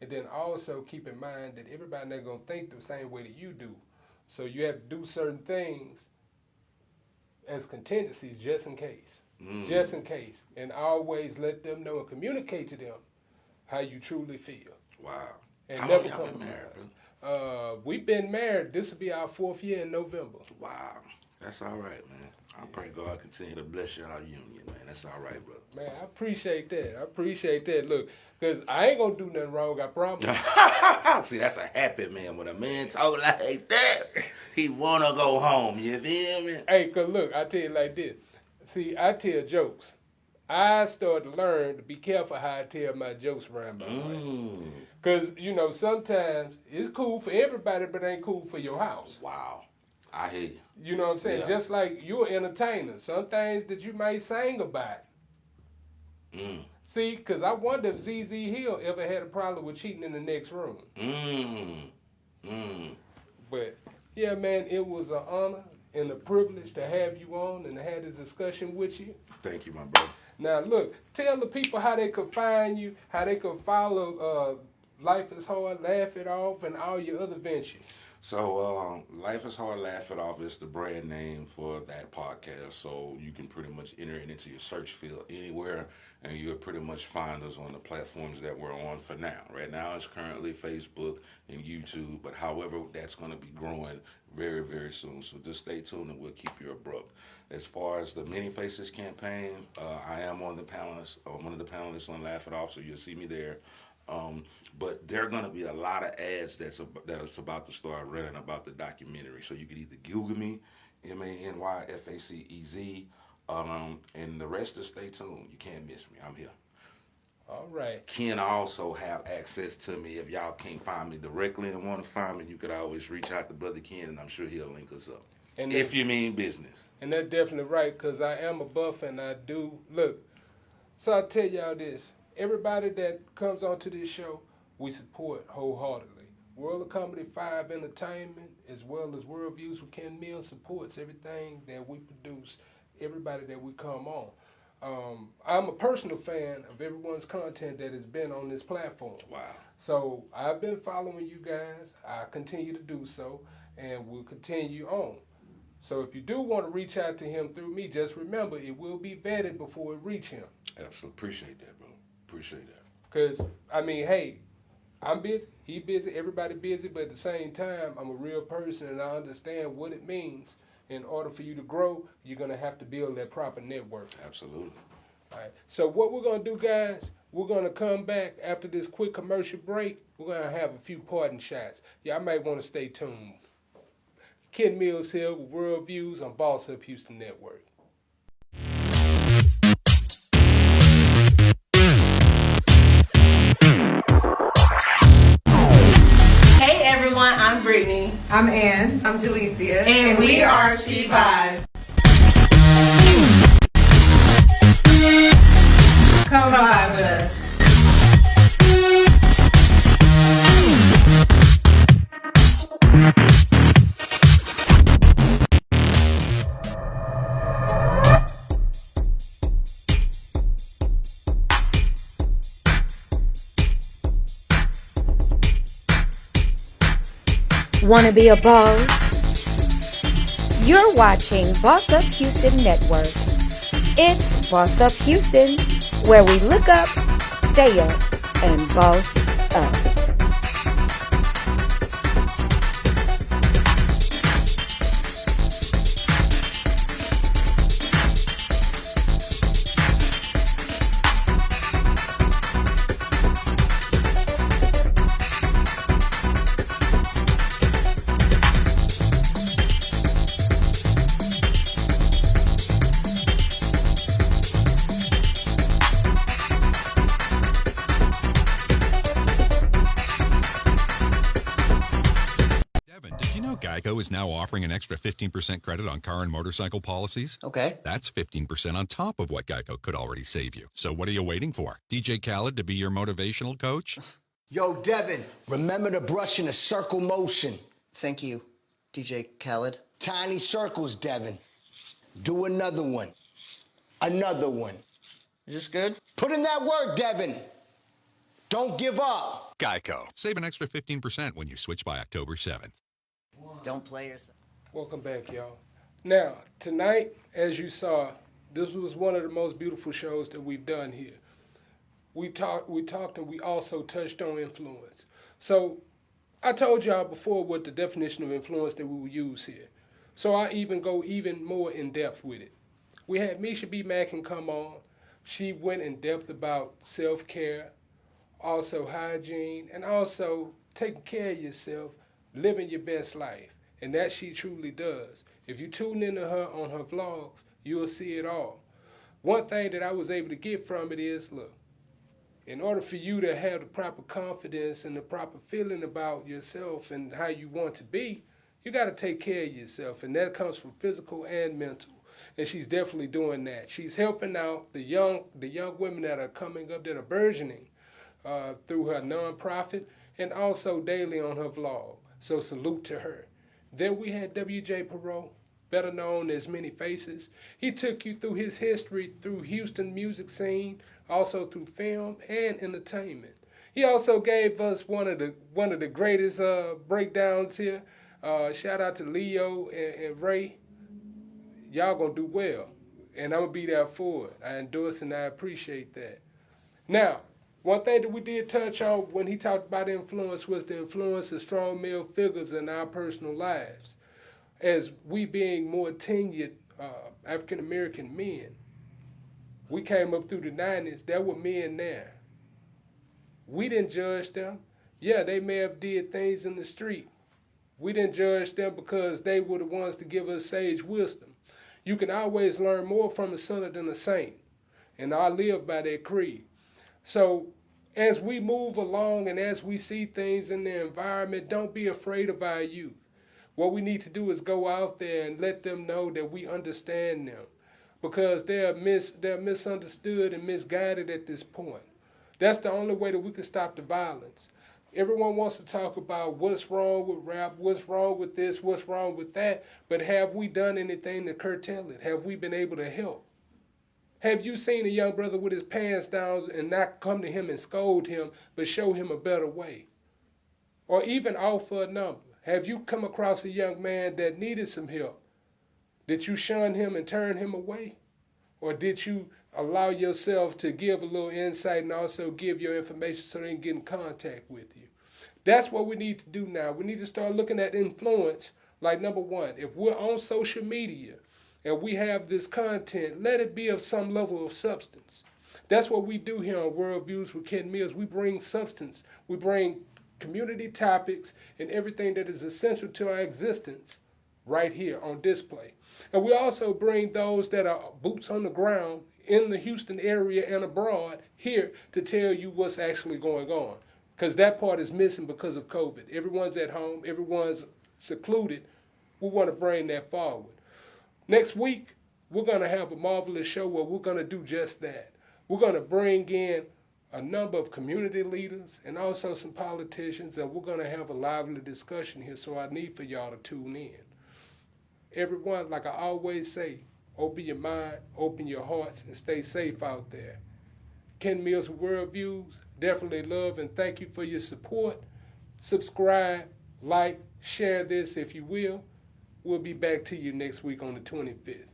And then also keep in mind that everybody not going to think the same way that you do. So you have to do certain things as contingencies just in case. Just in case. And always let them know and communicate to them how you truly feel. Wow. And how never long y'all been married, bro? We've been married. This will be our 4th year in November. Wow. That's all right, man. I pray God continue to bless y'all union, man. That's all right, brother. Man, I appreciate that. Look, because I ain't going to do nothing wrong, I promise. See, that's a happy man. When a man talk like that, he want to go home. You feel me? Hey, because look, I tell you like this. See, I tell jokes. I started to learn to be careful how I tell my jokes around my wife. Because, sometimes it's cool for everybody, but it ain't cool for your house. Wow. I hear you. You know what I'm saying? Yeah. Just like you're an entertainer. Some things that you might sing about. See, because I wonder if ZZ Hill ever had a problem with cheating in the next room. But, yeah, man, it was an honor and a privilege to have you on and to have this discussion with you. Thank you, my brother. Now, look, tell the people how they could find you, how they could follow Life is Hard, Laugh It Off, and all your other ventures. So, Life is Hard, Laugh It Off is the brand name for that podcast. So you can pretty much enter it into your search field anywhere, and you'll pretty much find us on the platforms that we're on for now. Right now, it's currently Facebook and YouTube, but however, that's going to be growing very, very soon. So just stay tuned, and we'll keep you abrupt. As far as the MANYFACEZ campaign, I am on the panelists, one of the panelists on Laugh It Off, so you'll see me there. But there are going to be a lot of ads that's about to start running about the documentary. So you can either Google me, MANYFACEZ, and the rest is stay tuned. You can't miss me. I'm here. All right. Ken also have access to me. If y'all can't find me directly and want to find me, you could always reach out to Brother Ken, and I'm sure he'll link us up. And if you mean business. And that's definitely right, because I am a buff and I do. Look, so I'll tell y'all this. Everybody that comes onto this show, we support wholeheartedly. World of Comedy 5 Entertainment, as well as World Views with Ken Mills, supports everything that we produce, everybody that we come on. I'm a personal fan of everyone's content that has been on this platform. Wow. So I've been following you guys. I continue to do so, and we'll continue on. So if you do want to reach out to him through me, just remember, it will be vetted before it reach him. Absolutely. Appreciate that, bro. Appreciate that. Because, I mean, hey, I'm busy, he busy, everybody busy, but at the same time, I'm a real person and I understand what it means. In order for you to grow, you're going to have to build that proper network. Absolutely. All right. So what we're going to do, guys, we're going to come back after this quick commercial break. We're going to have a few parting shots. Y'all might want to stay tuned. Ken Mills here with World Views on Boss Up Houston Network. Hey everyone, I'm Brittany. I'm Ann. I'm Jalecia. And we are She Buys. Come vibe with us. Wanna be a boss? You're watching Boss Up Houston Network. It's Boss Up Houston, where we look up, stay up, and boss up. Geico is now offering an extra 15% credit on car and motorcycle policies. Okay. That's 15% on top of what Geico could already save you. So what are you waiting for? DJ Khaled to be your motivational coach? Yo, Devin, remember to brush in a circle motion. Thank you, DJ Khaled. Tiny circles, Devin. Do another one. Another one. Is this good? Put in that work, Devin. Don't give up. Geico. Save an extra 15% when you switch by October 7th. Don't play yourself. Welcome back, y'all. Now, tonight, as you saw, this was one of the most beautiful shows that we've done here. We talked, and we also touched on influence. So, I told y'all before what the definition of influence that we will use here. So I even go even more in depth with it. We had MESHA B. MACKIN come on. She went in depth about self-care, also hygiene, and also taking care of yourself, living your best life. And that she truly does. If you tune into her on her vlogs, you'll see it all. One thing that I was able to get from it is, look, in order for you to have the proper confidence and the proper feeling about yourself and how you want to be, you got to take care of yourself. And that comes from physical and mental. And she's definitely doing that. She's helping out the young women that are coming up, that are burgeoning through her nonprofit and also daily on her vlog. So salute to her. Then we had W.J. Perot, better known as MANYFACEZ. He took you through his history through Houston music scene, also through film and entertainment. He also gave us one of the greatest breakdowns here Shout out to Leo and Ray. Y'all gonna do well, and I'm gonna be there for it. I endorse and I appreciate that. Now, one thing that we did touch on when he talked about influence was the influence of strong male figures in our personal lives. As we being more tenured African American men, we came up through the 90s, there were men there. We didn't judge them. Yeah, they may have did things in the street. We didn't judge them because they were the ones to give us sage wisdom. You can always learn more from a sinner than a saint, and I live by that creed. So as we move along and as we see things in the environment, don't be afraid of our youth. What we need to do is go out there and let them know that we understand them, because they're misunderstood and misguided at this point. That's the only way that we can stop the violence. Everyone wants to talk about what's wrong with rap, what's wrong with this, what's wrong with that, but have we done anything to curtail it? Have we been able to help? Have you seen a young brother with his pants down and not come to him and scold him, but show him a better way? Or even offer a number. Have you come across a young man that needed some help? Did you shun him and turn him away? Or did you allow yourself to give a little insight and also give your information so they can get in contact with you? That's what we need to do now. We need to start looking at influence. Like, number one, if we're on social media and we have this content, let it be of some level of substance. That's what we do here on Worldviews with Ken Mills. We bring substance. We bring community topics and everything that is essential to our existence right here on display. And we also bring those that are boots on the ground in the Houston area and abroad here to tell you what's actually going on. Because that part is missing because of COVID. Everyone's at home. Everyone's secluded. We want to bring that forward. Next week, we're going to have a marvelous show where we're going to do just that. We're going to bring in a number of community leaders and also some politicians, and we're going to have a lively discussion here, so I need for y'all to tune in. Everyone, like I always say, open your mind, open your hearts, and stay safe out there. Ken Mills with Worldviews, definitely love and thank you for your support. Subscribe, like, share this if you will. We'll be back to you next week on the 25th.